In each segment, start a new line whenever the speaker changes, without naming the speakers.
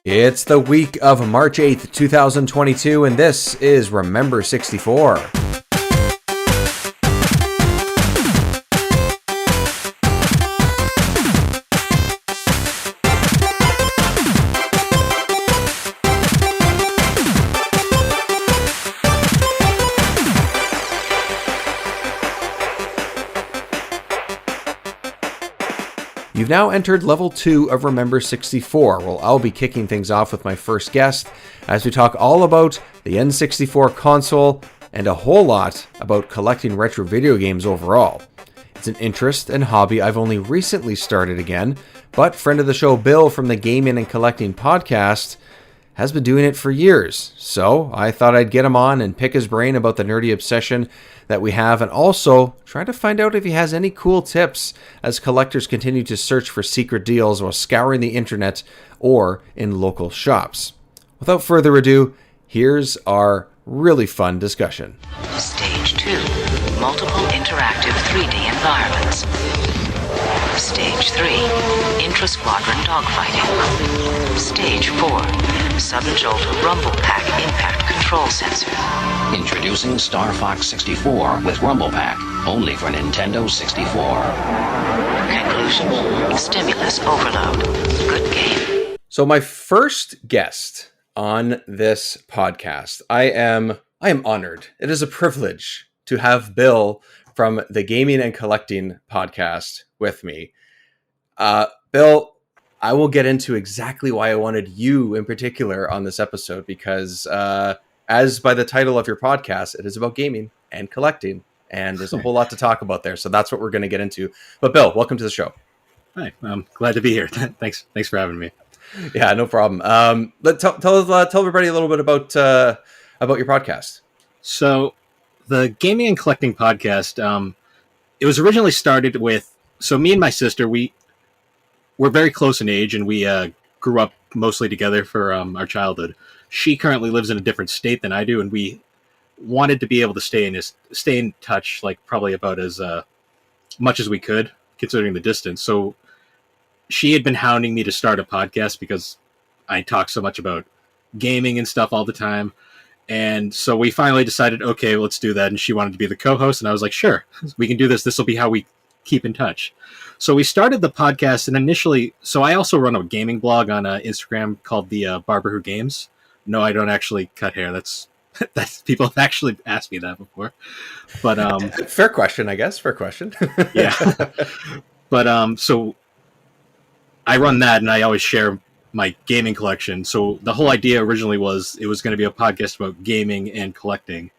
It's the week of March 8th, 2022, and this is Remember 64. You've now entered level 2 of Remember 64. Well, I'll be kicking things off with my first guest as we talk all about the N64 console and a whole lot about collecting retro video games overall. It's an interest and hobby I've only recently started again, but friend of the show Bill from the Gaming and Collecting podcast has been doing it for years. So I thought I'd get him on and pick his brain about the nerdy obsession that we have, and also try to find out if he has any cool tips as collectors continue to search for secret deals while scouring the internet or in local shops. Without further ado, here's our really fun discussion.
Stage 2, multiple interactive 3D environments. Stage 3, intra-squadron dogfighting. Stage 4, sub-jolt rumble pack impact control sensor.
Introducing Star Fox 64 with Rumble Pack, only for Nintendo 64.
Conclusion, stimulus overload. Good game.
So my first guest on this podcast, I am honored. It is a privilege to have Bill from the Gaming and Collecting podcast with me. Bill, I will get into exactly why I wanted you in particular on this episode, because as by the title of your podcast, it is about gaming and collecting, and there's a whole lot to talk about there. So that's what we're going to get into. But Bill, welcome to the show.
Hi, I'm glad to be here. Thanks for having me.
Yeah, no problem. Tell everybody a little bit about your podcast.
So the Gaming and Collecting podcast, it was originally started with, so me and my sister, we're very close in age, and we grew up mostly together for our childhood. She currently lives in a different state than I do, and we wanted to be able to stay in touch, like probably about as much as we could, considering the distance. So she had been hounding me to start a podcast because I talk so much about gaming and stuff all the time. And so we finally decided, okay, let's do that. And she wanted to be the co-host, and I was like, sure, we can do this. This will be how we keep in touch. So we started the podcast, and initially, so I also run a gaming blog on Instagram called the Barber Who Games. No, I don't actually cut hair. That's people have actually asked me that before. But
fair question, I guess. Fair question.
Yeah. But so I run that, and I always share my gaming collection. So the whole idea originally was it was going to be a podcast about gaming and collecting,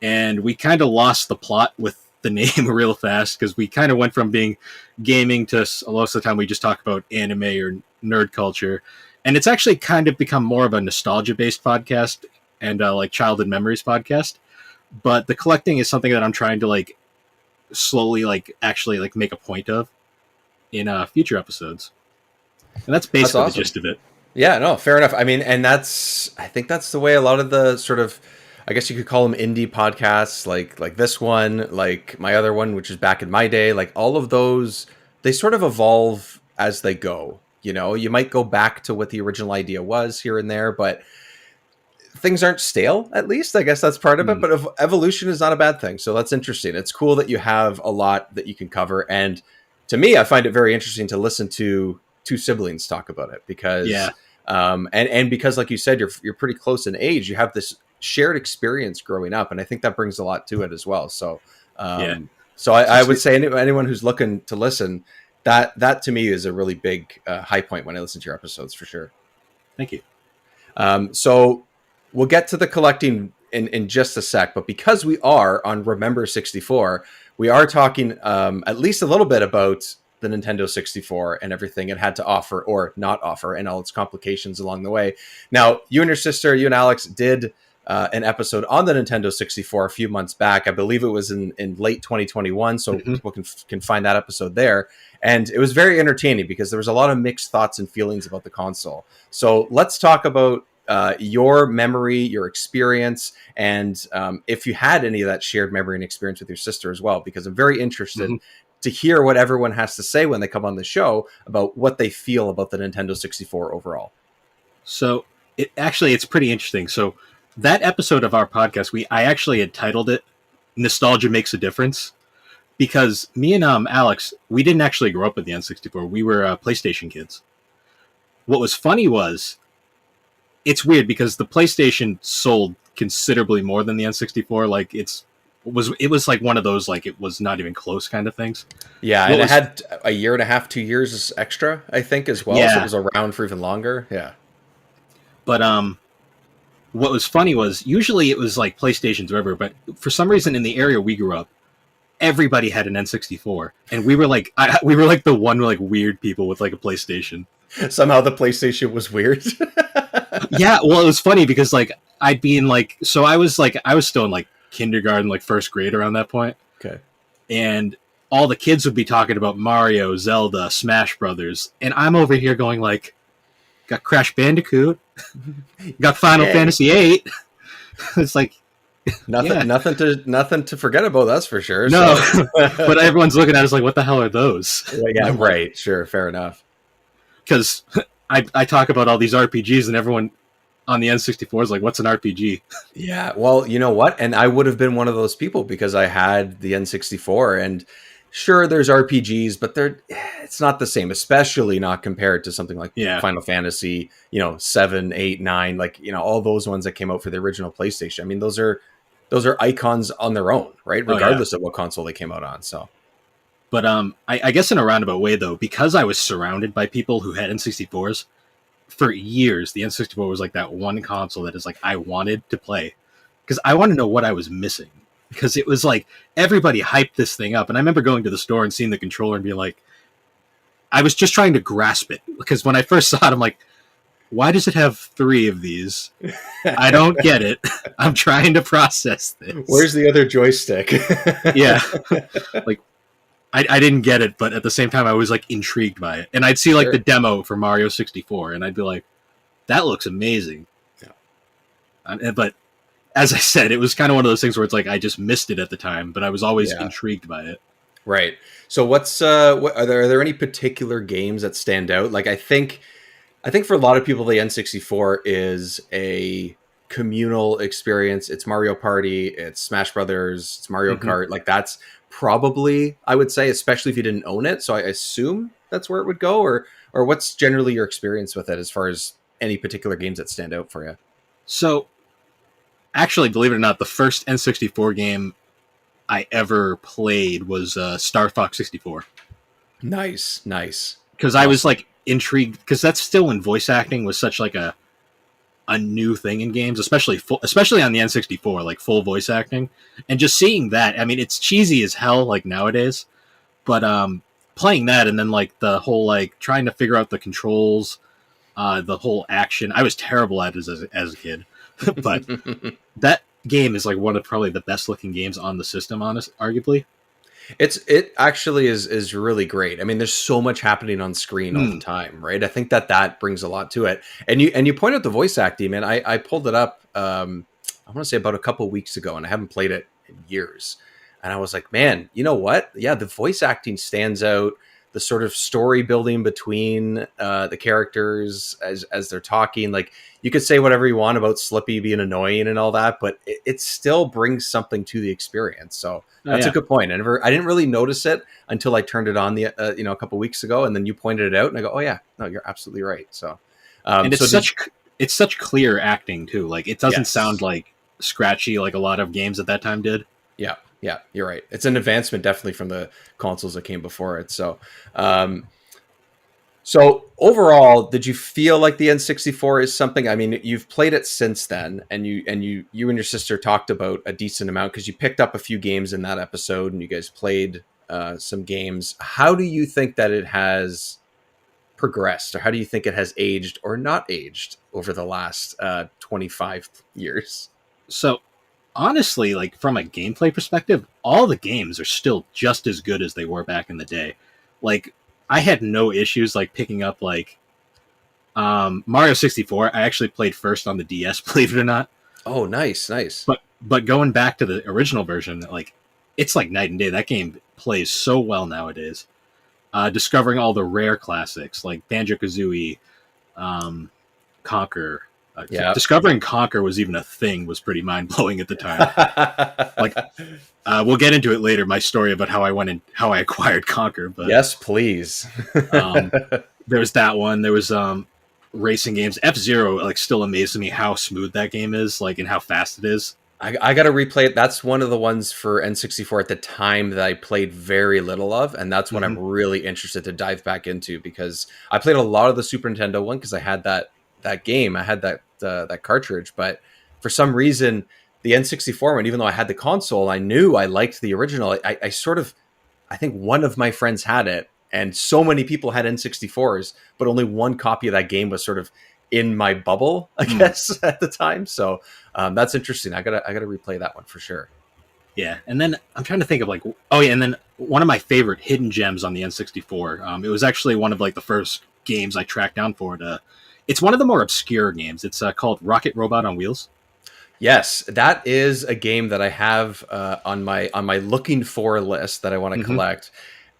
and we kind of lost the plot with the name real fast, because we kind of went from being gaming to most of the time we just talk about anime or nerd culture, and it's actually kind of become more of a nostalgia based podcast and like childhood memories podcast. But the collecting is something that I'm trying to like slowly like actually like make a point of in future episodes, and that's basically
awesome.
The gist of it.
Yeah, no, fair enough. I mean, and I think that's the way a lot of the sort of, I guess you could call them indie podcasts, like this one, like my other one, which is back in my day, like all of those, they sort of evolve as they go. You know, you might go back to what the original idea was here and there, but things aren't stale, at least. I guess that's part of it, but evolution is not a bad thing. So that's interesting. It's cool that you have a lot that you can cover. And to me, I find it very interesting to listen to two siblings talk about it, because, and because, like you said, you're pretty close in age, you have this shared experience growing up, and I think that brings a lot to it as well. So, so I would say anyone who's looking to listen, that to me is a really big high point when I listen to your episodes, for sure.
Thank you.
So we'll get to the collecting in just a sec, but because we are on Remember 64, we are talking at least a little bit about the Nintendo 64 and everything it had to offer or not offer, and all its complications along the way. Now, you and Alex did an episode on the Nintendo 64 a few months back. I believe it was in late 2021, so people can find that episode there. And it was very entertaining because there was a lot of mixed thoughts and feelings about the console. So let's talk about your memory, your experience, and if you had any of that shared memory and experience with your sister as well, because I'm very interested to hear what everyone has to say when they come on the show about what they feel about the Nintendo 64 overall.
So it's pretty interesting. So that episode of our podcast, I actually had titled it "Nostalgia Makes a Difference" because me and Alex, we didn't actually grow up with the N64. We were PlayStation kids. What was funny was it's weird because the PlayStation sold considerably more than the N64. Like it was like one of those like it was not even close kind of things.
Yeah, and it had a year and a half, 2 years extra, I think, as well.
Yeah.
So it was around for even longer. Yeah.
But what was funny was usually it was like PlayStations or whatever, but for some reason in the area we grew up, everybody had an N64, and we were like the one like weird people with like a PlayStation.
Somehow the PlayStation was weird.
Yeah, well, it was funny because like I'd be in like I was still in like kindergarten, like first grade around that point.
Okay.
And all the kids would be talking about Mario, Zelda, Smash Brothers, and I'm over here going like, got Crash Bandicoot, got Final Fantasy VIII. It's like
nothing to forget about. That's for sure.
No,
so.
But everyone's looking at us like, what the hell are those?
Yeah, right. Sure, fair enough.
Because I talk about all these RPGs, and everyone on the N64 is like, what's an RPG?
Yeah, well, you know what? And I would have been one of those people because I had the N64, and sure, there's RPGs, but it's not the same, especially not compared to something like Final Fantasy, 7, 8, 9, like, all those ones that came out for the original PlayStation. I mean, those are icons on their own, right? Regardless of what console they came out on. So,
but I guess in a roundabout way though, because I was surrounded by people who had N64s for years, the N64 was like that one console that is like I wanted to play because I want to know what I was missing. Because it was like everybody hyped this thing up, and I remember going to the store and seeing the controller and being like, I was just trying to grasp it because when I first saw it, I'm like, why does it have 3 of these? I don't get it. I'm trying to process this.
Where's the other joystick?
Yeah. Like, I didn't get it, but at the same time, I was like intrigued by it. And I'd see like the demo for Mario 64, and I'd be like, that looks amazing. Yeah. But as I said, it was kind of one of those things where it's like I just missed it at the time, but I was always intrigued by it.
Right. So what's are there any particular games that stand out? Like I think for a lot of people, the N64 is a communal experience. It's Mario Party, it's Smash Brothers, it's Mario Kart. Like that's probably, I would say, especially if you didn't own it. So I assume that's where it would go, or what's generally your experience with it as far as any particular games that stand out for you?
So actually, believe it or not, the first N64 game I ever played was Star Fox 64.
Nice.
Because I was like intrigued, because that's still when voice acting was such like a new thing in games, especially on the N64, like full voice acting, and just seeing that. I mean, it's cheesy as hell like nowadays, but playing that and then like the whole like trying to figure out the controls, the whole action. I was terrible at it as a kid, but that game is like one of probably the best looking games on the system, arguably.
It actually is really great. I mean, there's so much happening on screen all the time, right? I think that brings a lot to it. And you point out the voice acting, man. I pulled it up. I want to say about a couple weeks ago, and I haven't played it in years. And I was like, man, you know what? Yeah, the voice acting stands out. The sort of story building between the characters as they're talking, like you could say whatever you want about Slippy being annoying and all that, but it still brings something to the experience. So that's a good point. I didn't really notice it until I turned it on a couple weeks ago, and then you pointed it out, and I go, oh yeah, no, you're absolutely right. So
and it's such clear acting too. Like it doesn't sound like scratchy like a lot of games at that time did.
Yeah, you're right. It's an advancement definitely from the consoles that came before it. So, so overall, did you feel like the N64 is something? I mean, you've played it since then, and you and your sister talked about a decent amount because you picked up a few games in that episode, and you guys played some games. How do you think that it has progressed, or how do you think it has aged or not aged over the last 25 years?
So honestly, like from a gameplay perspective, all the games are still just as good as they were back in the day. Like I had no issues like picking up like Mario 64. I actually played first on the DS, believe it or not.
Oh, nice.
But going back to the original version, like it's like night and day. That game plays so well nowadays. Discovering all the rare classics like Banjo-Kazooie, Conquer.
Yeah.
Discovering Conquer was even a thing was pretty mind blowing at the time. Like, we'll get into it later. My story about how I went and how I acquired Conquer. But
Yes, please.
there was that one. There was racing games. F-Zero like still amazes me how smooth that game is, like, and how fast it is.
I got to replay it. That's one of the ones for N64 at the time that I played very little of, and that's what I'm really interested to dive back into, because I played a lot of the Super Nintendo one because I had that game. I had that cartridge, but for some reason the N64 one, even though I had the console, I knew I liked the original. I sort of, I think one of my friends had it, and so many people had N64s, but only one copy of that game was sort of in my bubble, I guess, at the time. So that's interesting. I gotta replay that one for sure.
Yeah, and then I'm trying to think of and then one of my favorite hidden gems on the N64. It was actually one of like the first games I tracked down for it. It's one of the more obscure games. It's called Rocket Robot on Wheels.
Yes, that is a game that I have on my looking for list that I want to collect,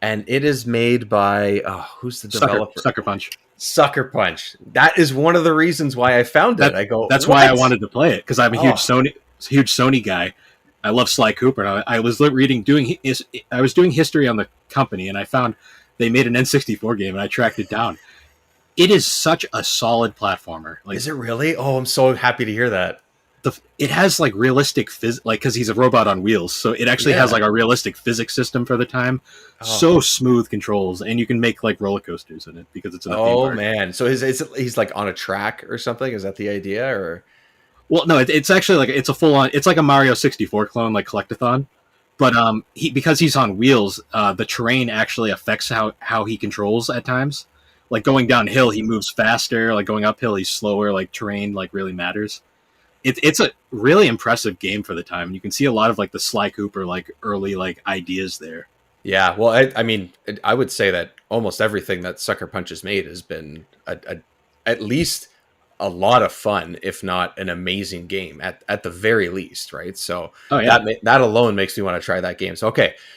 and it is made by who's the developer?
Sucker Punch.
Sucker Punch. That is one of the reasons why I found it.
That's why I wanted to play it, because I'm a huge Sony guy. I love Sly Cooper. And I was I was doing history on the company, and I found they made an N64 game, and I tracked it down. It is such a solid platformer. Like,
is it really? Oh, I'm so happy to hear that.
It has like realistic because he's a robot on wheels, so it actually has like a realistic physics system for the time. So smooth controls, and you can make like roller coasters in it because it's in a theme park.
Man, so he's like on a track or something? Is that the idea? Or
well, no, it's actually like it's a full on. It's like a Mario 64 clone, like Collectathon. But because he's on wheels, the terrain actually affects how he controls at times. Like going downhill, he moves faster. Like going uphill, he's slower. Like terrain, like really matters. It's a really impressive game for the time. You can see a lot of like the Sly Cooper like early like ideas there.
Yeah, well, I mean, I would say that almost everything that Sucker Punch has made has been at least a lot of fun, if not an amazing game at the very least, right? So that alone makes me want to try that game. So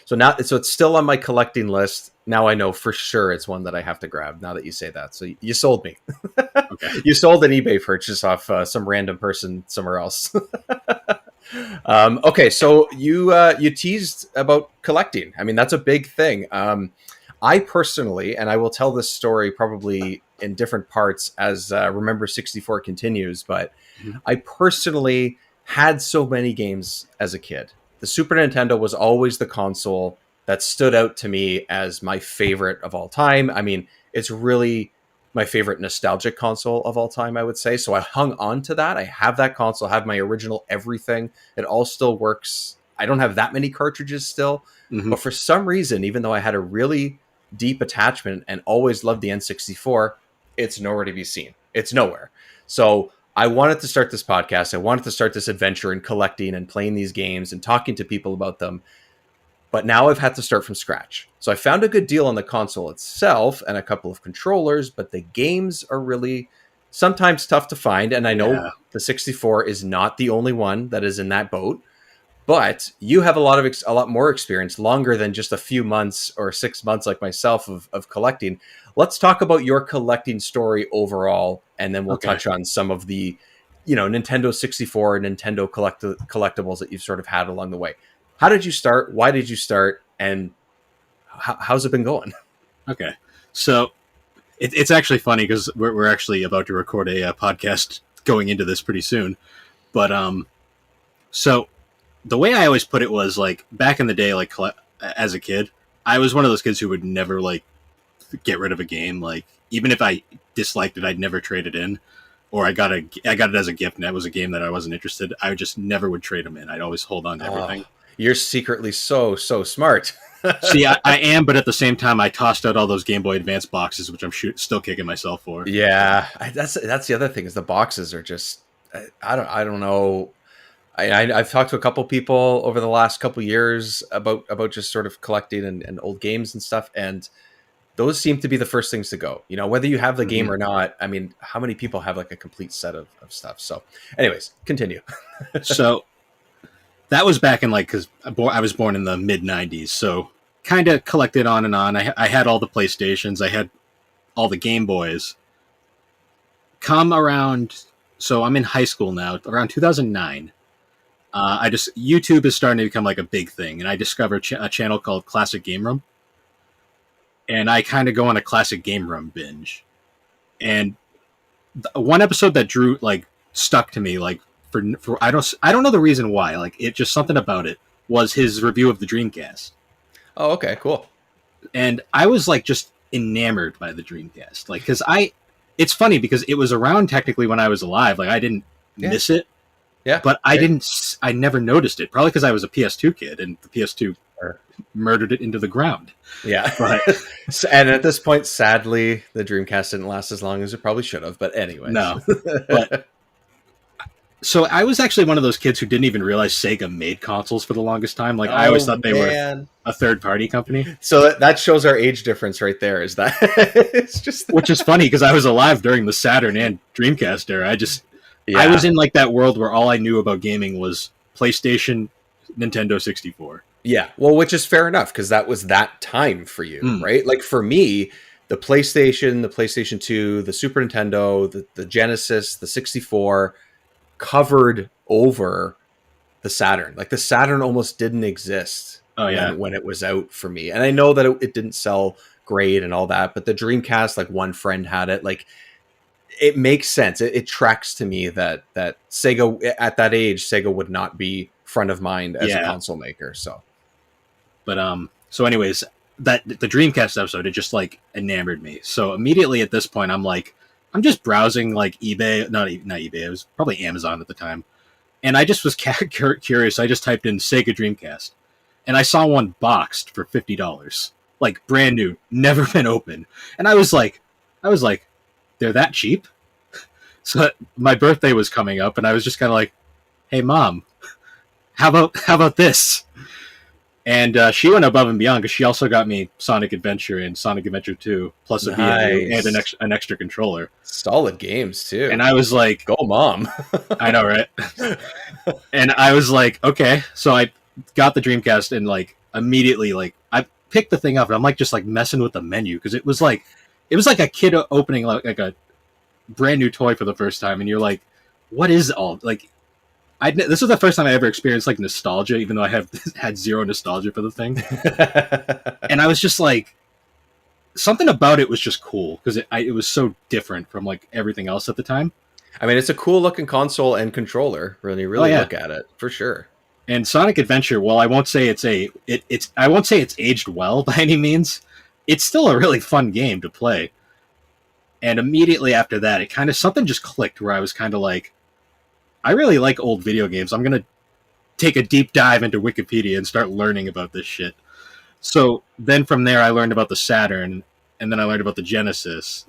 so it's still on my collecting list. Now I know for sure it's one that I have to grab. Now that you say that, so you sold me.
Okay,
you sold an eBay purchase off some random person somewhere else. Okay, so you teased about collecting. I mean, that's a big thing. I personally, and I will tell this story probably in different parts as Remember 64 continues, but I personally had so many games as a kid. The Super Nintendo was always the console that stood out to me as my favorite of all time. I mean, it's really my favorite nostalgic console of all time, I would say. So I hung on to that. I have that console, I have my original everything. It all still works. I don't have that many cartridges still, but for some reason, even though I had a really deep attachment and always loved the N64, it's nowhere to be seen. It's nowhere. So I wanted to start this podcast. I wanted to start this adventure in collecting and playing these games and talking to people about them. But now I've had to start from scratch. So I found a good deal on the console itself and a couple of controllers, but the games are really sometimes tough to find. And I know the 64 is not the only one that is in that boat. But you have a lot more experience, longer than just a few months or 6 months like myself of collecting. Let's talk about your collecting story overall, and then we'll touch on some of the, Nintendo 64 and Nintendo collectibles that you've sort of had along the way. How did you start? Why did you start? And how's it been going?
Okay, so it's actually funny because we're actually about to record a podcast going into this pretty soon. But so the way I always put it was like back in the day, like as a kid, I was one of those kids who would never like get rid of a game. Like even if I disliked it, I'd never trade it in. Or I got it as a gift, and that was a game that I wasn't interested. I just never would trade them in. I'd always hold on to everything.
You're secretly so smart.
See, I am, but at the same time, I tossed out all those Game Boy Advance boxes, which I'm still kicking myself for.
Yeah, that's the other thing is the boxes are just I don't know. I've talked to a couple people over the last couple years about just sort of collecting and old games and stuff, and those seem to be the first things to go. Whether you have the game or not. I mean, how many people have like a complete set of stuff? So, anyways, continue.
So that was back in because I was born in the mid 90s, so kind of collected on and on. I had all the PlayStations, I had all the Game Boys, come around. So I'm in high school now, around 2009. YouTube is starting to become like a big thing, and I discovered a channel called Classic Game Room, and I kind of go on a Classic Game Room binge. And one episode that Drew like stuck to me, like for I don't know the reason why, like it just something about it was his review of the Dreamcast.
Oh, okay, cool.
And I was like just enamored by the Dreamcast, like because it's funny because it was around technically when I was alive, like I didn't miss it.
Yeah,
but I never noticed it, probably because I was a PS2 kid and the PS2 murdered it into the ground.
Yeah.
But
and at this point, sadly, the Dreamcast didn't last as long as it probably should have. But anyway.
No. But so I was actually one of those kids who didn't even realize Sega made consoles for the longest time. Like I always thought they were a third-party company. So
that shows our age difference right there. Is that it's just
which is funny because I was alive during the Saturn and Dreamcast era. I was in like that world where all I knew about gaming was PlayStation, Nintendo 64.
Yeah, well, which is fair enough because that was that time for you, right? Like for me, the PlayStation 2, the Super Nintendo, the Genesis, the 64 covered over the Saturn. Like the Saturn almost didn't exist when it was out for me. And I know that it didn't sell great and all that, but the Dreamcast, like one friend had it, like it makes sense. It tracks to me that Sega at that age, Sega would not be front of mind as a console maker.
So anyways, that the Dreamcast episode, it just like enamored me. So immediately at this point, I'm just browsing like eBay, not eBay. It was probably Amazon at the time, and I just was curious. I just typed in Sega Dreamcast, and I saw one boxed for $50, like brand new, never been opened, and I was like, they're that cheap? So my birthday was coming up, and I was just kind of like, hey mom, how about this? And she went above and beyond because she also got me Sonic Adventure and Sonic Adventure 2, plus a VMU and an extra controller.
Solid games too.
And I was like,
go mom.
I know, right? And I was like, okay. So I got the Dreamcast and like immediately like I picked the thing up and I'm like just like messing with the menu because it was like a kid opening like a brand new toy for the first time, and you're like, what is all like? This was the first time I ever experienced like nostalgia, even though I have had zero nostalgia for the thing. And I was just like, something about it was just cool because it was so different from like everything else at the time.
I mean, it's a cool looking console and controller when you really look at it, for sure.
And Sonic Adventure, well, I won't say it's aged well by any means. It's still a really fun game to play. And immediately after that, it kind of something just clicked where I was kind of like, I really like old video games. I'm going to take a deep dive into Wikipedia and start learning about this shit. So then from there, I learned about the Saturn, and then I learned about the Genesis.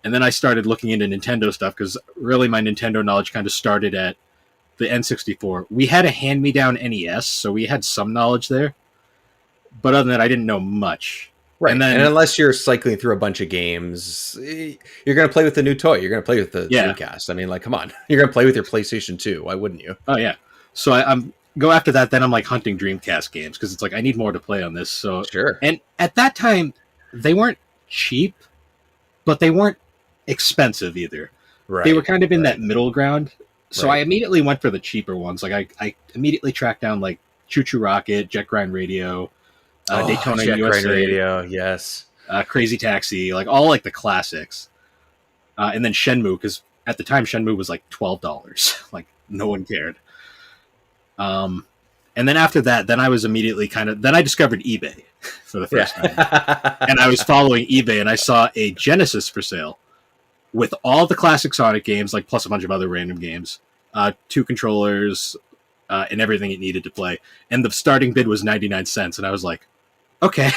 And then I started looking into Nintendo stuff because really my Nintendo knowledge kind of started at the N64. We had a hand-me-down NES, so we had some knowledge there. But other than that, I didn't know much.
Right, and unless you're cycling through a bunch of games, you're going to play with the new toy. You're going to play with the Dreamcast. I mean, like, come on. You're going to play with your PlayStation 2. Why wouldn't you?
Oh, yeah. So I'm go after that, then I'm like hunting Dreamcast games because it's like I need more to play on this. So
sure.
And at that time, they weren't cheap, but they weren't expensive either.
Right.
They were kind of in that middle ground. So I immediately went for the cheaper ones. Like I immediately tracked down like Choo Choo Rocket, Jet Grind Radio, Daytona
Jet
USA,
Grind Radio, yes,
Crazy Taxi, like all like the classics, and then Shenmue because at the time Shenmue was like $12, like no one cared. And then after that, then I was immediately then I discovered eBay for the first time, and I was following eBay and I saw a Genesis for sale with all the classic Sonic games, like plus a bunch of other random games, 2 controllers, and everything it needed to play. And the starting bid was 99 cents, and I was like, okay.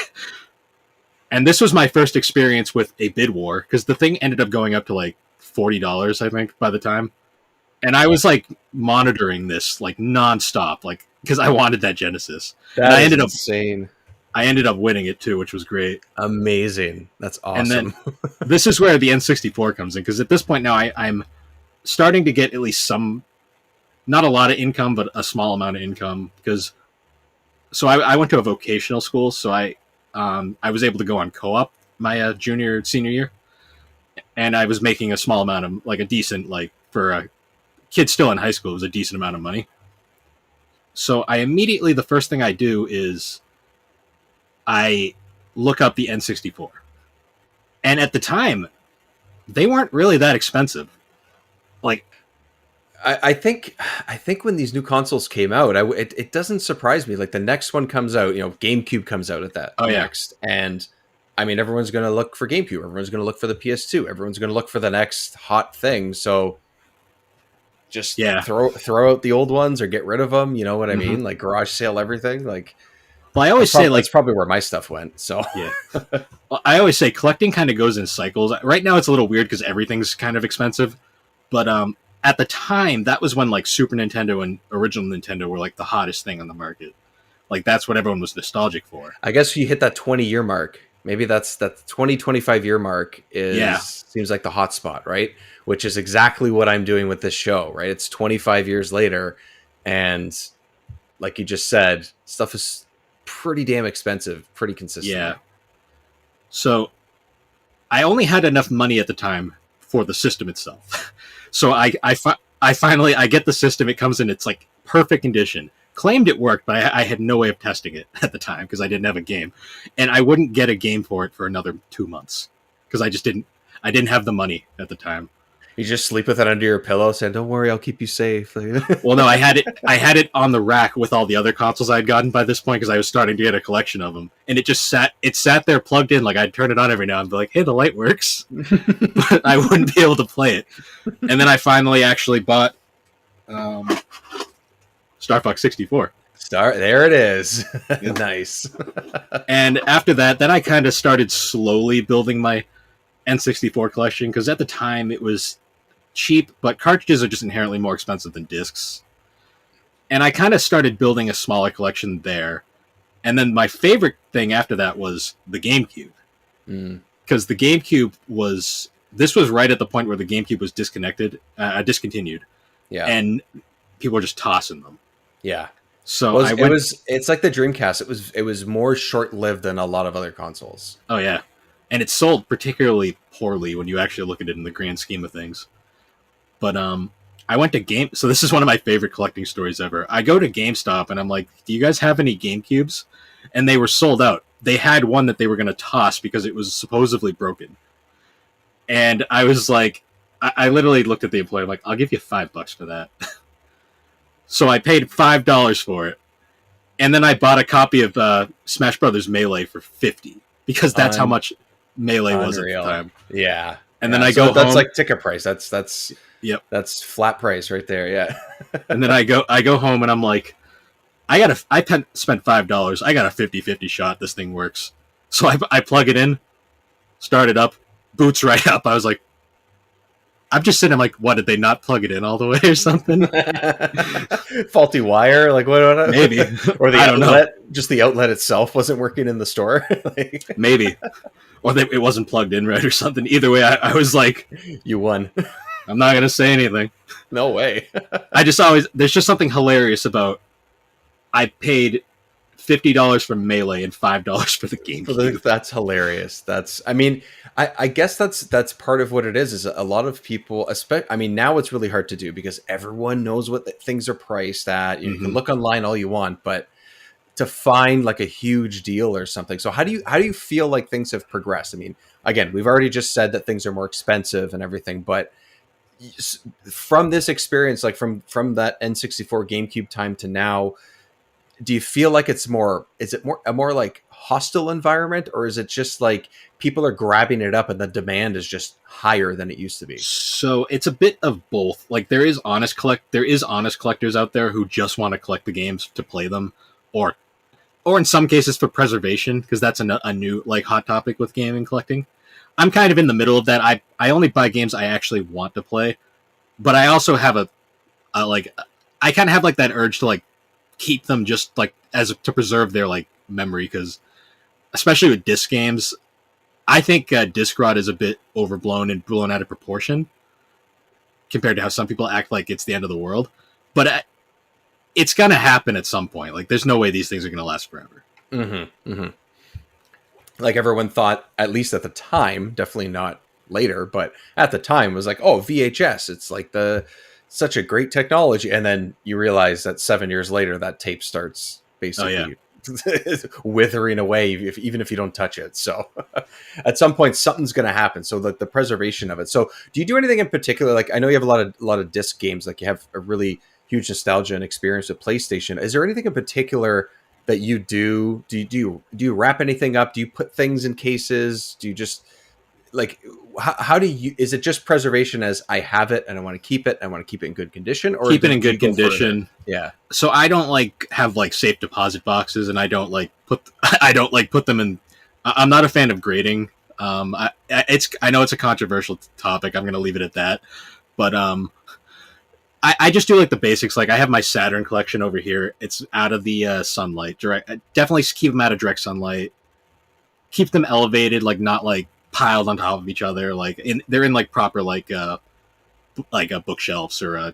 And this was my first experience with a bid war, because the thing ended up going up to like $40, I think, by the time. And I was like monitoring this like nonstop, like because I wanted that Genesis.
That is insane.
I ended up winning it too, which was great.
Amazing. That's awesome.
And then this is where the N64 comes in, because at this point now I'm starting to get at least some, not a lot of income, but a small amount of income. Because so I went to a vocational school, so I was able to go on co-op my senior year, and I was making a small amount of, like, a decent, like, for a kid still in high school, it was a decent amount of money. So I immediately, the first thing I do is I look up the N64. And at the time, they weren't really that expensive. Like,
I think when these new consoles came out, it doesn't surprise me. Like the next one comes out, GameCube comes out at that next, and I mean everyone's going to look for GameCube, everyone's going to look for the PS2, everyone's going to look for the next hot thing. So just throw out the old ones or get rid of them. You know what I mean? Like garage sale everything. Like,
well, I always say like
that's probably where my stuff went. So
yeah, well, I always say collecting kind of goes in cycles. Right now, it's a little weird because everything's kind of expensive, but at the time, that was when like Super Nintendo and original Nintendo were like the hottest thing on the market. Like that's what everyone was nostalgic for.
I guess you hit that 20-year mark. Maybe that's that 25-year mark seems like the hot spot, right? Which is exactly what I'm doing with this show, right? It's 25 years later, and like you just said, stuff is pretty damn expensive, pretty consistent.
Yeah. So I only had enough money at the time for the system itself. So I finally get the system. It comes in, it's like perfect condition. Claimed it worked, but I had no way of testing it at the time because I didn't have a game, and I wouldn't get a game for it for another 2 months because I didn't have the money at the time.
You just sleep with it under your pillow, saying, "Don't worry, I'll keep you safe."
Well, no, I had it on the rack with all the other consoles I'd gotten by this point because I was starting to get a collection of them, and it sat there plugged in. Like I'd turn it on every now and be like, "Hey, the light works," but I wouldn't be able to play it. And then I finally actually bought Star Fox 64.
There it is. Nice.
And after that, then I kind of started slowly building my N64 collection because at the time it was cheap, but cartridges are just inherently more expensive than discs. And I kind of started building a smaller collection there. And then my favorite thing after that was the GameCube. Because the GameCube this was right at the point where the GameCube was discontinued. Yeah. And people were just tossing them.
Yeah.
So
it's like the Dreamcast. It was more short-lived than a lot of other consoles.
Oh yeah. And it sold particularly poorly when you actually look at it in the grand scheme of things. But I went to so this is one of my favorite collecting stories ever. I go to GameStop and I'm like, "Do you guys have any GameCubes?" And they were sold out. They had one that they were going to toss because it was supposedly broken. And I was like, I literally looked at the employee, I'm like, "I'll give you $5 for that." So I paid $5 for it. And then I bought a copy of Smash Brothers Melee for $50 because that's how much Melee was at the time.
Yeah.
And then I go home.
That's like ticket price. That's
yep.
That's flat price right there. Yeah.
And then I go home and I'm like, I spent $5. I got a 50-50 shot. This thing works. So I plug it in, start it up, boots right up. I was like, I'm just sitting like, what, did they not plug it in all the way or something?
Faulty wire? Like what?
Maybe.
Or the outlet, just the outlet itself wasn't working in the store?
Maybe. Or it wasn't plugged in right or something. Either way, I was like...
You won.
I'm not going to say anything.
No way.
There's just something hilarious about... I paid $50 for Melee and $5 for the GameCube.
That's hilarious. I guess that's part of what it is a lot of people, now it's really hard to do because everyone knows what things are priced at. You can look online all you want, but to find like a huge deal or something. So how do you feel like things have progressed? I mean, again, we've already just said that things are more expensive and everything, but from this experience, like from that N64 GameCube time to now, do you feel like is it a more like hostile environment, or is it just like people are grabbing it up and the demand is just higher than it used to be?
So it's a bit of both. Like there is honest collectors out there who just want to collect the games to play them, or in some cases for preservation, because that's a new like hot topic with gaming collecting. I'm kind of in the middle of that. I only buy games I actually want to play, but I also have I kind of have like that urge to like keep them just like to preserve their like memory, because especially with disc games, I think disc rot is a bit overblown and blown out of proportion compared to how some people act like it's the end of the world. But it's gonna happen at some point. Like there's no way these things are gonna last forever.
Like everyone thought, at least at the time, definitely not later, but at the time it was like, oh, VHS, it's like such a great technology. And then you realize that 7 years later, that tape starts basically withering away, even if you don't touch it. So at some point, something's going to happen. So the preservation of it. So do you do anything in particular? Like, I know you have a lot of disc games. Like, you have a really huge nostalgia and experience with PlayStation. Is there anything in particular that you do? Do you wrap anything up? Do you put things in cases? Do you just like, how do you, is it just preservation as I have it and I want to keep it, I want to keep it in good condition, or
keep it in good condition?
Yeah.
So I don't like have like safe deposit boxes, and I don't like put them in. I'm not a fan of grading. I know it's a controversial topic. I'm going to leave it at that. But I just do like the basics. Like, I have my Saturn collection over here. It's out of the sunlight. Definitely keep them out of direct sunlight. Keep them elevated, like not like piled on top of each other. Like they're in like proper like bookshelves, or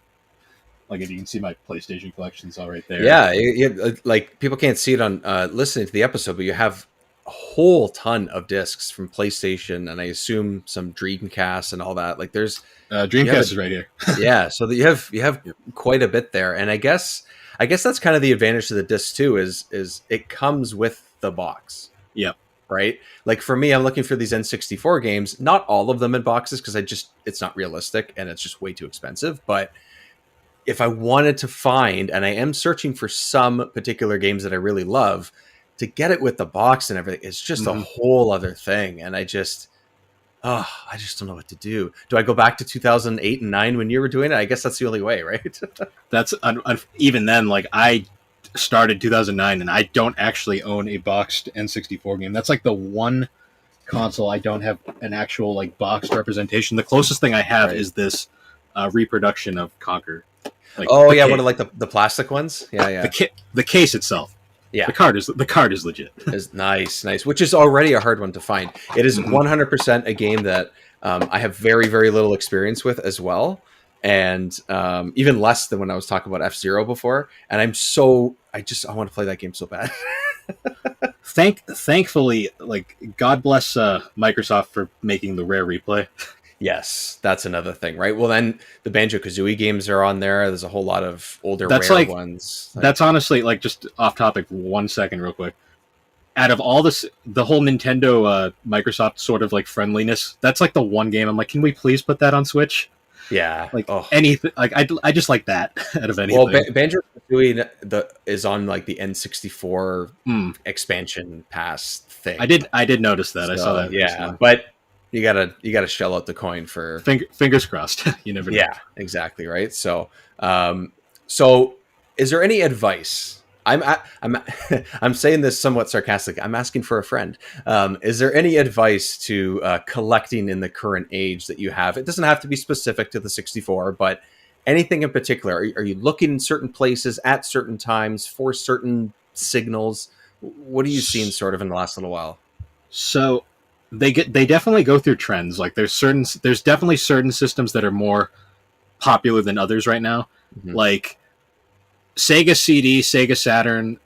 like, if you can see my PlayStation collections all right there.
Yeah, like, people can't see it on listening to the episode, but you have a whole ton of discs from PlayStation, and I assume some Dreamcast and all that. Like, there's
Dreamcast is right here.
Yeah, so that you have quite a bit there, and I guess that's kind of the advantage to the disc too. Is it comes with the box.
Yep.
Right? Like, for me, I'm looking for these N64 games, not all of them in boxes, because it's not realistic and it's just way too expensive. But if I wanted to find, and I am searching for some particular games that I really love, to get it with the box and everything, it's just a whole other thing. And I just don't know what to do. Do I go back to 2008 and 9 when you were doing it? I guess that's the only way, right?
That's even then, like, I started 2009 and I don't actually own a boxed N64 game. That's like the one console I don't have an actual like boxed representation. The closest thing I have is this reproduction of Conquer. Like,
one of like the plastic ones. Yeah.
The case itself.
Yeah.
The card is legit.
Is nice, which is already a hard one to find. It is 100% a game that I have very, very little experience with as well. And even less than when I was talking about F-Zero before. And I want to play that game so bad.
Thankfully, like, God bless Microsoft for making the Rare replay.
Yes, that's another thing, right? Well, then the Banjo-Kazooie games are on there. There's a whole lot of older Rare ones.
That's honestly, like, just off topic, 1 second real quick. Out of all this, the whole Nintendo Microsoft sort of like friendliness, that's like the one game I'm like, can we please put that on Switch?
Yeah,
like anything. Like, I just like that out of anything.
Well, Banjo-Kazooie is on like the N64 expansion pass thing.
I did notice that. I saw that.
Yeah, recently. But you gotta shell out the coin for
fingers crossed. You never know.
Yeah, exactly, right. So is there any advice? I'm saying this somewhat sarcastically. I'm asking for a friend. Is there any advice to collecting in the current age that you have? It doesn't have to be specific to the 64, but anything in particular. Are you looking in certain places at certain times for certain signals? What are you seeing sort of in the last little while?
So they definitely go through trends. Like, there's definitely certain systems that are more popular than others right now. Mm-hmm. Like Sega CD, Sega Saturn,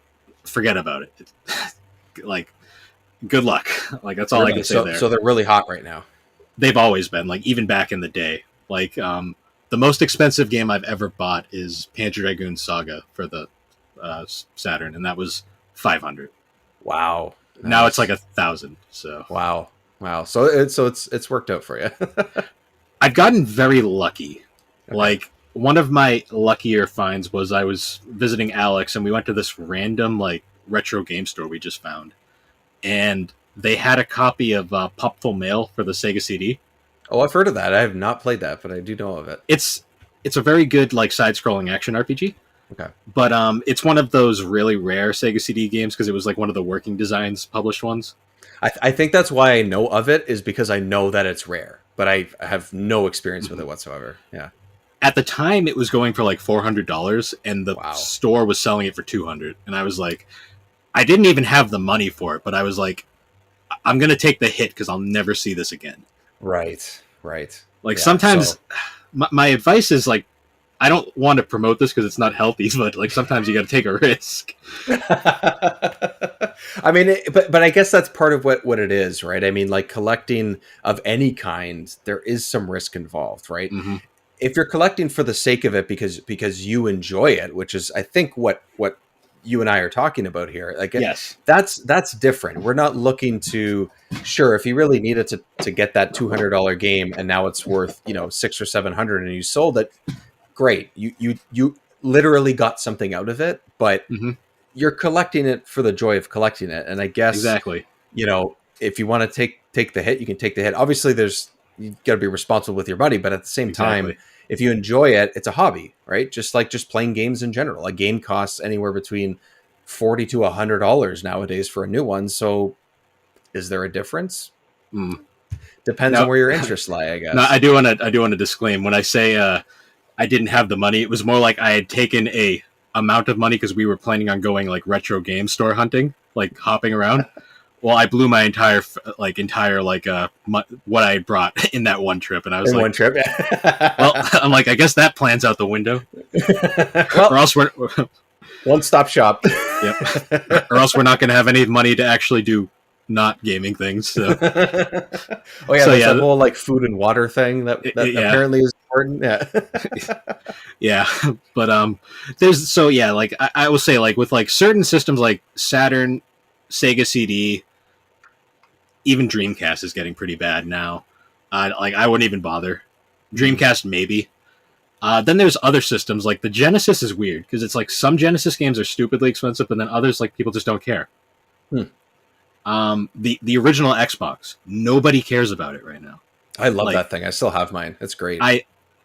forget about it. Like, good luck. Like, that's all I can say there.
So they're really hot right now.
They've always been, like, even back in the day. Like, the most expensive game I've ever bought is Panzer Dragoon Saga for the Saturn, and that was $500.
Wow.
Now it's like $1,000. So
wow. So it's worked out for you.
I've gotten very lucky. Okay. Like, one of my luckier finds was I was visiting Alex, and we went to this random like retro game store we just found, and they had a copy of Popful Mail for the Sega CD.
Oh, I've heard of that. I have not played that, but I do know of it.
It's a very good like side-scrolling action RPG.
Okay, but
it's one of those really rare Sega CD games because it was like one of the Working Designs published ones.
I think that's why I know of it, is because I know that it's rare, but I have no experience with it whatsoever. Yeah.
At the time, it was going for like $400, and the store was selling it for $200. And I was like, I didn't even have the money for it, but I was like, I'm going to take the hit because I'll never see this again.
Right.
Like, sometimes my advice is like, I don't want to promote this because it's not healthy, but like sometimes you got to take a risk.
I mean, but I guess that's part of what it is, right? I mean, like collecting of any kind, there is some risk involved, right?
Mm-hmm.
If you're collecting for the sake of it because you enjoy it, which is I think what you and I are talking about here, like
Yes,
that's different. We're not looking to sure if you really needed to get that $200 game and now it's worth $600 or $700 and you sold it. Great, you literally got something out of it, but
mm-hmm.
you're collecting it for the joy of collecting it. And I guess
exactly.
If you want to take the hit, you can take the hit. Obviously, you got to be responsible with your money, but at the same time, if you enjoy it, it's a hobby, right? Just like just playing games in general. A game costs anywhere between $40 to $100 nowadays for a new one. So, is there a difference? Depends on where your interests lie, I guess.
No, I do want to disclaim when I say I didn't have the money. It was more like I had taken a amount of money because we were planning on going like retro game store hunting, like hopping around. Well, I blew my entire what I had brought in that one trip, and I was
one trip.
Well, I'm like, I guess that plan's out the window.
Well,
or else we're
one-stop shop.
Yep. Or else we're not going to have any money to actually do not gaming things. So.
Oh yeah, there's that whole like food and water thing that apparently is important. Yeah.
Yeah, but there's like I will say like with like certain systems like Saturn, Sega CD, even Dreamcast is getting pretty bad now. I wouldn't even bother. Dreamcast maybe. Then there's other systems like the Genesis is weird because it's like some Genesis games are stupidly expensive, but then others like people just don't care. The original Xbox, nobody cares about it right now.
I love that thing. I still have mine. It's great.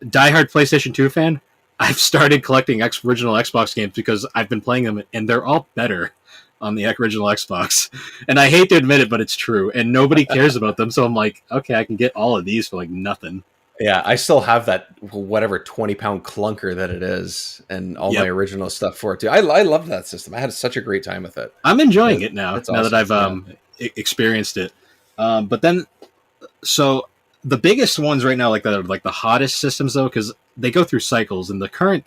Diehard PlayStation 2 fan. I've started collecting original Xbox games because I've been playing them, and they're all better on the original Xbox. And I hate to admit it, but it's true. And nobody cares about them, so I'm like, okay, I can get all of these for like nothing.
Yeah, I still have that whatever 20-pound clunker that it is, and all my original stuff for it too. I love that system. I had such a great time with it.
I'm enjoying it now.
That's
now
awesome.
That I've experienced it. But then, so the biggest ones right now, like that, are like the hottest systems though, because they go through cycles. And the current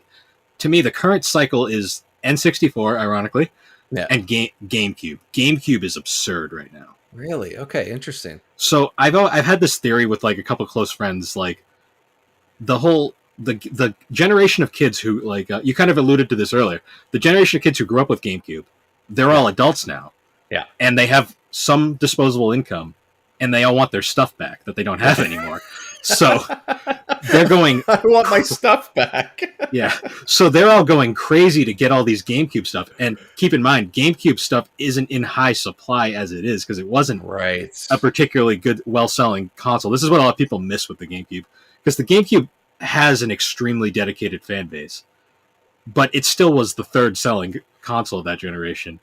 cycle is N64, ironically, and GameCube. GameCube is absurd right now.
Really? Okay, interesting.
So I've had this theory with like a couple close friends, like the generation of kids who like you kind of alluded to this earlier. The generation of kids who grew up with GameCube, they're all adults now.
Yeah, and
they have some disposable income, and they all want their stuff back that they don't have anymore. So they're going,
I want my stuff back.
Yeah. So they're all going crazy to get all these GameCube stuff. And keep in mind, GameCube stuff isn't in high supply as it is because it wasn't a particularly good, well-selling console. This is what a lot of people miss with the GameCube, because the GameCube has an extremely dedicated fan base, but it still was the third selling console of that generation.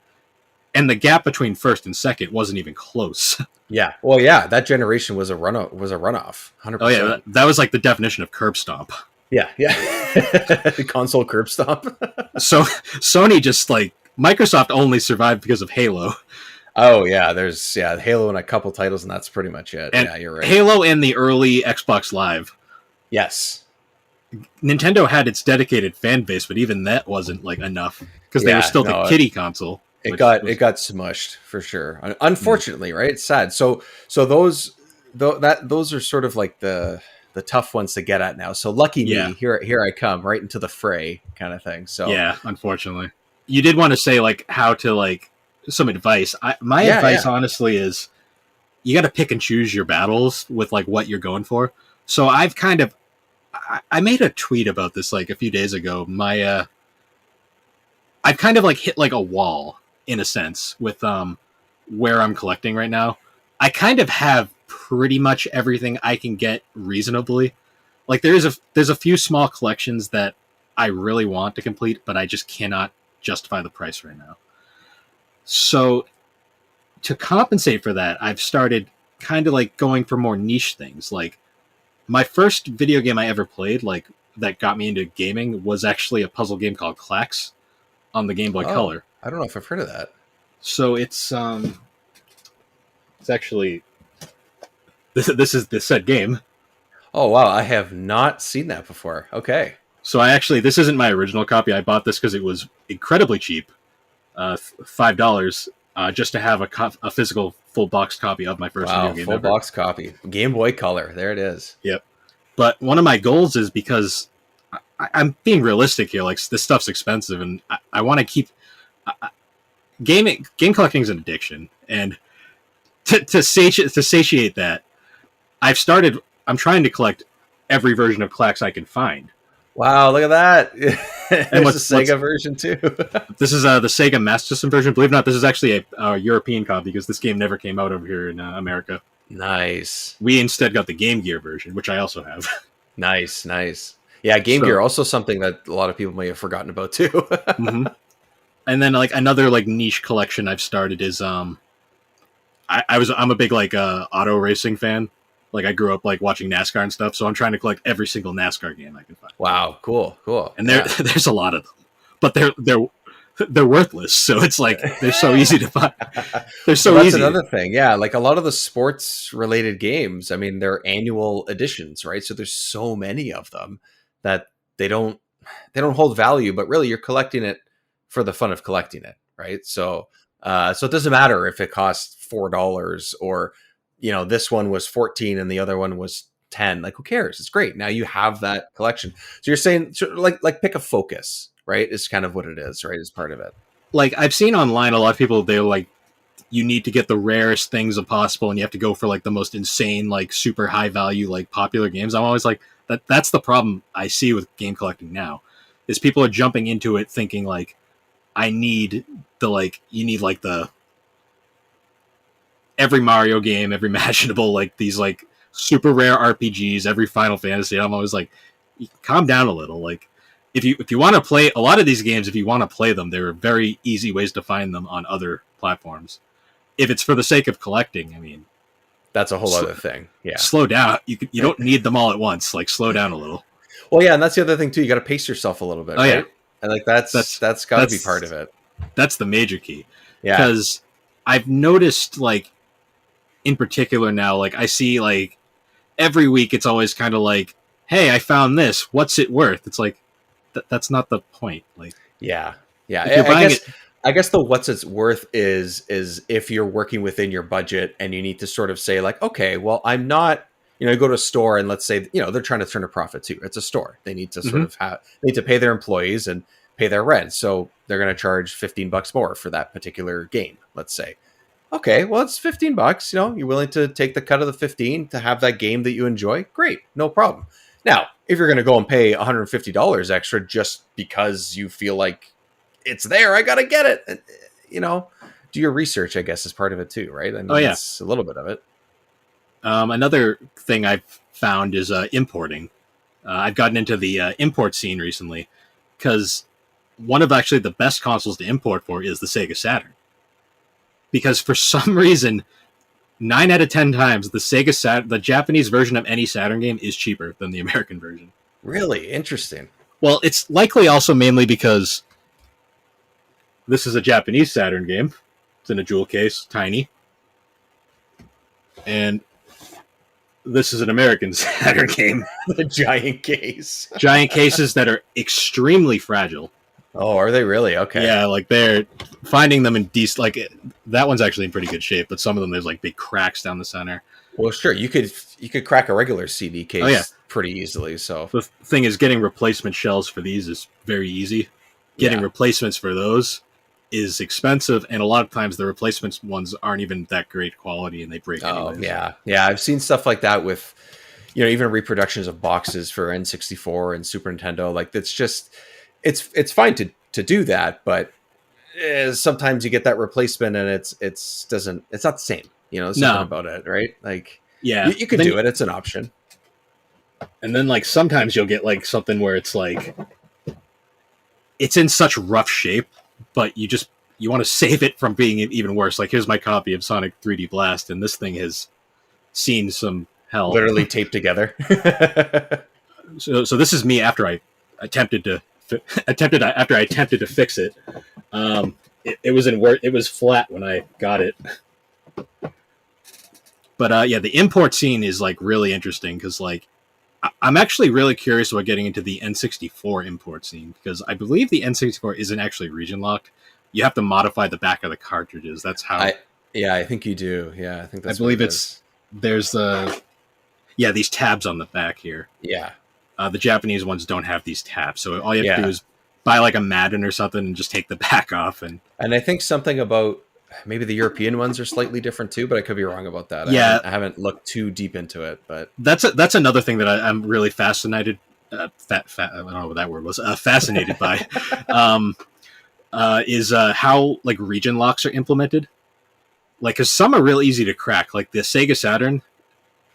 And the gap between first and second wasn't even close.
Yeah. Well, yeah, that generation was a runoff. 100%.
Oh yeah, that was like the definition of curb stomp.
Yeah. Console curb stomp.
So Sony just like Microsoft only survived because of Halo.
Oh yeah, there's Halo and a couple titles, and that's pretty much it.
And
yeah, you're right.
Halo and the early Xbox Live.
Yes.
Nintendo had its dedicated fan base, but even that wasn't like enough because they were still the kiddie console.
It got smushed for sure. Unfortunately, right? It's sad. So those are sort of like the tough ones to get at now. So lucky me, here I come right into the fray, kind of thing. So
yeah, unfortunately, you did want to say like how to like some advice. My advice honestly is you got to pick and choose your battles with like what you're going for. So I made a tweet about this like a few days ago. I've kind of like hit like a wall in a sense with where I'm collecting right now. I kind of have pretty much everything I can get reasonably. Like there's a few small collections that I really want to complete, but I just cannot justify the price right now. So to compensate for that, I've started kind of like going for more niche things. Like my first video game I ever played, like that got me into gaming, was actually a puzzle game called Clax on the Game Boy Color.
I don't know if I've heard of that.
So it's actually this is the said game.
Oh wow, I have not seen that before. Okay.
So this isn't my original copy. I bought this because it was incredibly cheap, $5, just to have a physical full box copy of my first
Wow,
video game
full
ever.
box copy. Game Boy Color. There it is.
Yep. But one of my goals is because I'm being realistic here. Like, this stuff's expensive, and I want to keep game collecting is an addiction, and to satiate that, I'm trying to collect every version of Clax I can find.
Wow, look at that. There's
what's-
a Sega version too.
This is the Sega Master System version. Believe it or not, this is actually a European copy because this game never came out over here in America.
Nice.
We instead got the Game Gear version, which I also have.
Nice. Yeah, Game
So-
Gear, also something that a lot of people may have forgotten about too.
Mm-hmm. And then like another like niche collection I've started is I'm a big like auto racing fan. Like I grew up like watching NASCAR and stuff, so I'm trying to collect every single NASCAR game I can find.
Wow, cool.
And
Yeah.
there's a lot of them, but they're worthless. So it's like they're so easy to find. They're so
Well, that's
easy.
another thing. Yeah, like a lot of the sports related games, I mean, they're annual editions, right? So there's so many of them that they don't hold value, but really you're collecting it for the fun of collecting it, right? So so it doesn't matter if it costs $4 or this one was 14 and the other one was 10. Like, who cares? It's great. Now you have that collection. So you're saying like pick a focus, right? Is kind of what it is, right? Is part of it.
Like I've seen online a lot of people, they're like, you need to get the rarest things possible, and you have to go for like the most insane, like super high value, like popular games. I'm always like, that's the problem I see with game collecting now, is people are jumping into it thinking like, you need every Mario game, every imaginable, like these like super rare RPGs, every Final Fantasy. I'm always like, calm down a little. Like, if you want to play a lot of these games, if you want to play them, there are very easy ways to find them on other platforms. If it's for the sake of collecting, I mean,
That's a whole other thing. Yeah.
slow down. You don't need them all at once. Like, slow down a little.
Well, yeah, and that's the other thing too. You got to pace yourself a little bit.
Oh, yeah.
Right? And like that's got to be
that's-
part of it.
That's the major key.
Yeah.
Because I've noticed, like, in particular now, like, I see, like, every week it's always kind of like, hey, I found this. What's it worth? It's like, that's not the point. Like,
Yeah.
if you're buying
I guess the what's it's worth is if you're working within your budget and you need to sort of say like, okay, well, I'm not, you go to a store and let's say, they're trying to turn a profit too. It's a store. They need to sort of they need to pay their employees and pay their rent. So they're going to charge $15 more for that particular game, let's say. Okay, well, it's $15. You're willing to take the cut of the 15 to have that game that you enjoy. Great, no problem. Now, if you're going to go and pay $150 extra just because you feel like it's there, I got to get it. Do your research, I guess, is part of it too, right? I mean, it's a little bit of it.
another thing I've found is importing. I've gotten into the import scene recently because one of actually the best consoles to import for is the Sega Saturn. Because for some reason, 9 out of 10 times, the Japanese version of any Saturn game is cheaper than the American version.
Really interesting.
Well, it's likely also mainly because this is a Japanese Saturn game. It's in a jewel case, tiny. And this is an American Saturn game.
The giant case.
Giant cases that are extremely fragile.
Oh, are they really? Okay.
Yeah, like they're finding them in decent. Like that one's actually in pretty good shape, but some of them there's like big cracks down the center.
Well, sure. You could crack a regular CD case
Oh, yeah.
pretty easily. So
The thing is, getting replacement shells for these is very easy. Getting
Yeah.
replacements for those is expensive, and a lot of times the replacements ones aren't even that great quality, and they break anyways.
yeah. I've seen stuff like that with, even reproductions of boxes for N64 and Super Nintendo. Like that's just, it's fine to do that, but sometimes you get that replacement and it's not the same. There's
No.
something about it, right? Like
Yeah,
you can
Then-
do it. It's an option.
And then like sometimes you'll get like something where it's like it's in such rough shape, but you want to save it from being even worse. Like here's my copy of Sonic 3D Blast, and this thing has seen some hell.
Literally taped together.
So this is me after I attempted to fix it. It was flat when I got it. But the import scene is like really interesting because like I'm actually really curious about getting into the N64 import scene because I believe the N64 isn't actually region locked. You have to modify the back of the cartridges. That's how.
I think you do. Yeah, I think that's.
I believe
what it
it's
is.
there's these tabs on the back here.
Yeah.
The Japanese ones don't have these tabs, so all you have to do is buy like a Madden or something and just take the back off. And
I think something about maybe the European ones are slightly different too, but I could be wrong about that.
Yeah.
I haven't looked too deep into it, but
that's another thing that I'm really fascinated. I don't know what that word was. Fascinated by is how like region locks are implemented. Like, because some are real easy to crack. Like the Sega Saturn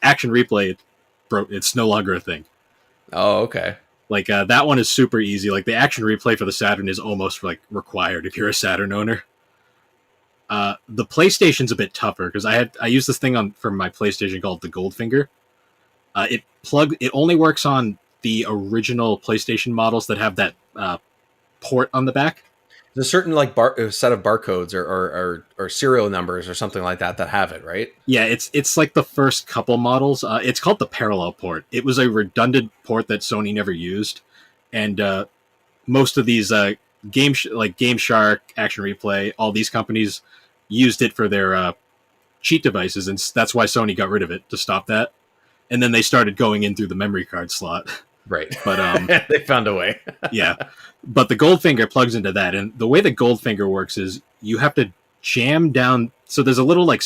Action Replay, it's no longer a thing.
Oh, okay.
Like that one is super easy. Like the Action Replay for the Saturn is almost like required if you're a Saturn owner. The PlayStation's a bit tougher because I used this thing for my PlayStation called the Goldfinger. It only works on the original PlayStation models that have that port on the back.
There's a certain like set of barcodes or serial numbers or something like that have it, right?
Yeah, it's like the first couple models. It's called the parallel port. It was a redundant port that Sony never used, and most of these Game Shark, Action Replay, all these companies used it for their cheat devices, and that's why Sony got rid of it to stop that. And then they started going in through the memory card slot.
Right.
But
they found a way.
Yeah. But the Goldfinger plugs into that. And the way the Goldfinger works is you have to jam down. So there's a little like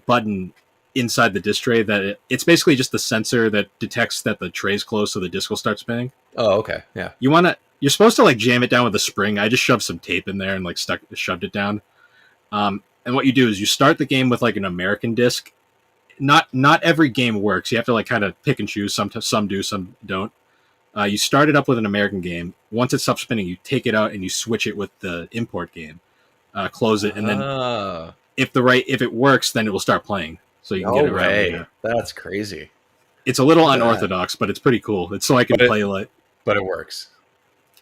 button inside the disc tray that it's basically just the sensor that detects that the tray's closed so the disc will start spinning.
Oh, okay. Yeah.
You're supposed to like jam it down with a spring. I just shoved some tape in there and like shoved it down. And what you do is you start the game with like an American disc. Not every game works. You have to like kind of pick and choose. Some do, some don't. You start it up with an American game. Once it stops spinning, you take it out and you switch it with the import game. Close it, and then if it works, then it will start playing. So you can get it right. Way.
That's crazy.
It's a little unorthodox, but it's pretty cool. It's so I can play like.
But it works.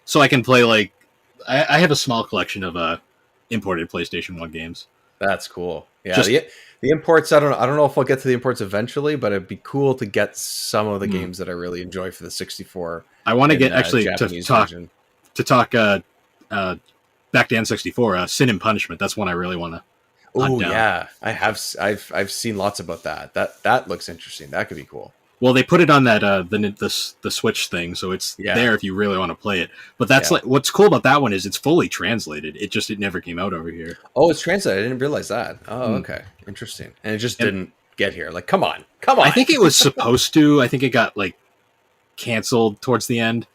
So I can play like. I have a small collection of imported PlayStation 1 games.
That's cool. Yeah, the imports. I don't know if I'll get to the imports eventually, but it'd be cool to get some of the games that I really enjoy for the 64.
I want to get actually to talk back to N64. Sin and Punishment. That's one I really want to.
Oh yeah, I have. I've seen lots about that. That looks interesting. That could be cool.
Well, they put it on that the Switch thing, so it's there if you really want to play it. But that's like what's cool about that one is it's fully translated. It never came out over here.
Oh, it's translated. I didn't realize that. Oh, okay, interesting. And it just didn't get here. Like, come on. I
think it was supposed to. I think it got like canceled towards the end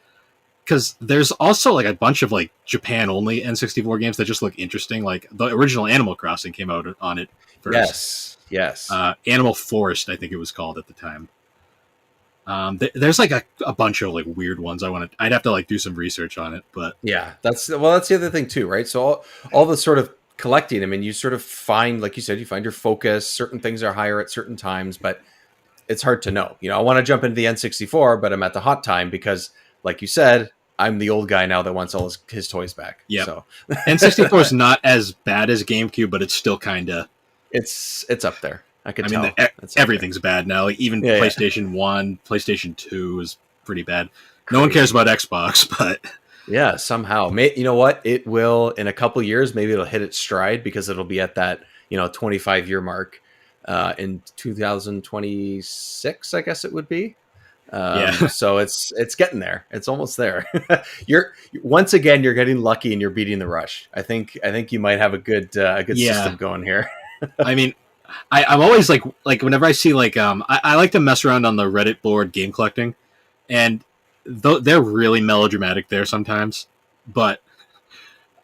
because there's also like a bunch of like Japan only N64 games that just look interesting. Like the original Animal Crossing came out on it first.
Yes.
Animal Forest, I think it was called at the time. There's like a bunch of like weird ones. I'd have to like do some research on it, but
yeah, that's the other thing too, right? So all the sort of collecting, I mean, you sort of find, like you said, you find your focus. Certain things are higher at certain times, but it's hard to know. You know, I want to jump into the N64, but I'm at the hot time because, like you said, I'm the old guy now that wants all his toys back.
Yeah.
So
N64 is not as bad as GameCube, but it's still kind of
it's up there. I
mean, everything's bad now. Like even PlayStation 1, PlayStation 2 is pretty bad. No one cares about Xbox, but
yeah, somehow, you know what? It will in a couple years. Maybe it'll hit its stride because it'll be at that 25-year mark in 2026. I guess it would be. So it's getting there. It's almost there. You're getting lucky and you're beating the rush. I think you might have a good system going here.
I mean. I'm always like whenever I see like I like to mess around on the Reddit board game collecting, and they're really melodramatic there sometimes. But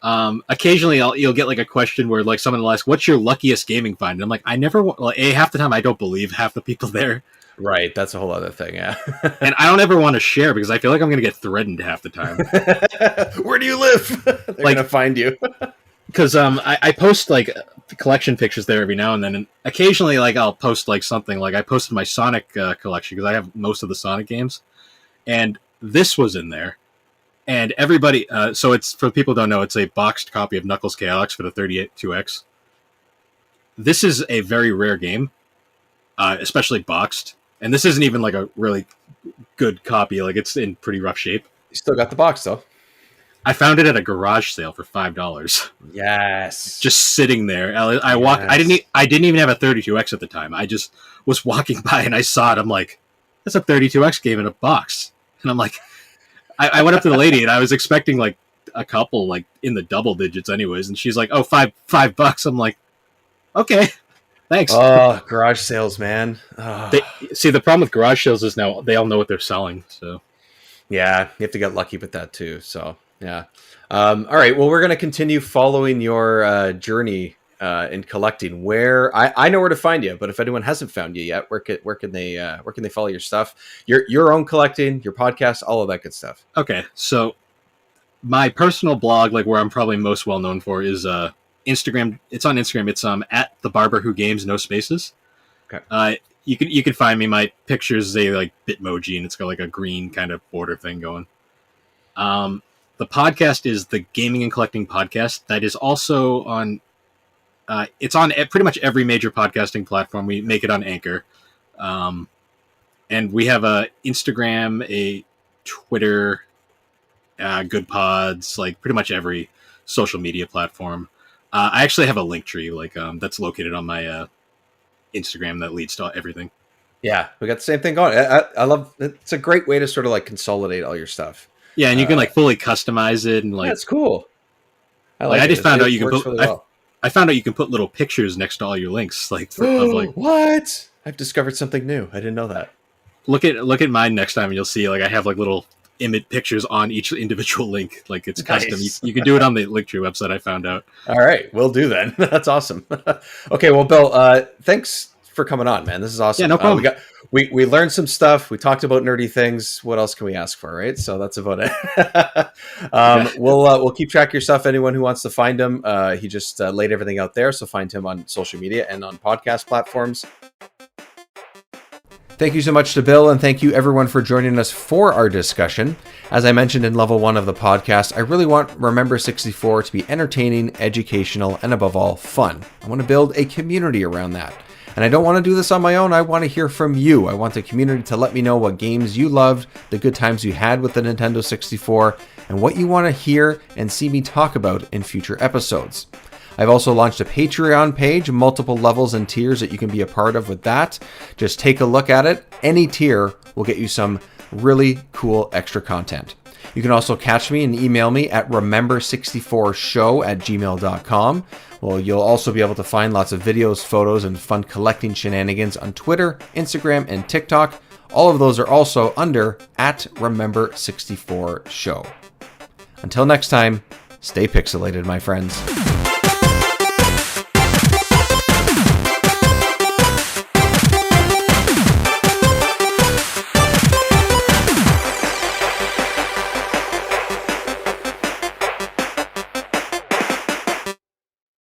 occasionally you'll get like a question where like someone will ask, "What's your luckiest gaming find?" And I'm like, half the time I don't believe half the people there.
Right, that's a whole other thing, yeah.
And I don't ever want to share because I feel like I'm going to get threatened half the time.
Where do you live? They're going to find you.
Because I post like collection pictures there every now and then, and occasionally like I'll post like something like I posted my Sonic collection because I have most of the Sonic games, and this was in there, and everybody. So it's for people who don't know, it's a boxed copy of Knuckles Chaotix for the 38-2X. This is a very rare game, especially boxed, and this isn't even like a really good copy. Like, it's in pretty rough shape.
You still got the box though.
I found it at a garage sale for $5.
Yes.
Just sitting there. I walked. I didn't even have a 32X at the time. I just was walking by and I saw it. I'm like, that's a 32X game in a box. And I'm like, I went up to the lady and I was expecting like a couple like in the double digits anyways. And she's like, oh, $5. I'm like, okay, thanks.
Oh, garage sales, man. Oh.
See, the problem with garage sales is now they all know what they're selling. So
yeah, you have to get lucky with that too. So yeah. All right. Well, we're going to continue following your journey in collecting. Where I know where to find you, but if anyone hasn't found you yet, where can they follow your stuff, your own collecting, your podcast, all of that good stuff?
Okay, so my personal blog, like where I'm probably most well known for, is Instagram. It's on Instagram. It's at the Barber Who Games, no spaces.
Okay.
You can find me. My pictures say like Bitmoji, and it's got like a green kind of border thing going. The podcast is the Gaming and Collecting Podcast. That is also on. It's on pretty much every major podcasting platform. We make it on Anchor, and we have a Instagram, a Twitter, Good Pods, like pretty much every social media platform. I actually have a link tree, like that's located on my Instagram that leads to everything.
Yeah, we got the same thing going. I love. It's a great way to sort of like consolidate all your stuff.
Yeah, and you can like fully customize it and like
that's cool.
I just found out you can put. Really I found out you can put little pictures next to all your links. Like, of like
what? I've discovered something new. I didn't know that.
Look at mine next time, and you'll see. Like, I have like little image pictures on each individual link. Like, it's
nice.
Custom. You can do it on the Linktree website. I found out.
All right, we'll do then. That's awesome. Okay, well, Bill, thanks for coming on, man. This is awesome.
Yeah, no problem.
We learned some stuff. We talked about nerdy things. What else can we ask for, right? So that's about it. We'll keep track of your stuff. Anyone who wants to find him, he just laid everything out there. So find him on social media and on podcast platforms. Thank you so much to Bill, and thank you everyone for joining us for our discussion. As I mentioned in level 1 of the podcast, I really want Remember 64 to be entertaining, educational, and above all, fun. I want to build a community around that. And I don't want to do this on my own. I want to hear from you. I want the community to let me know what games you loved, the good times you had with the Nintendo 64, and what you want to hear and see me talk about in future episodes. I've also launched a Patreon page, multiple levels and tiers that you can be a part of with that. Just take a look at it. Any tier will get you some really cool extra content. You can also catch me and email me at remember64show@gmail.com. Well, you'll also be able to find lots of videos, photos, and fun collecting shenanigans on Twitter, Instagram, and TikTok. All of those are also under at Remember64Show. Until next time, stay pixelated, my friends.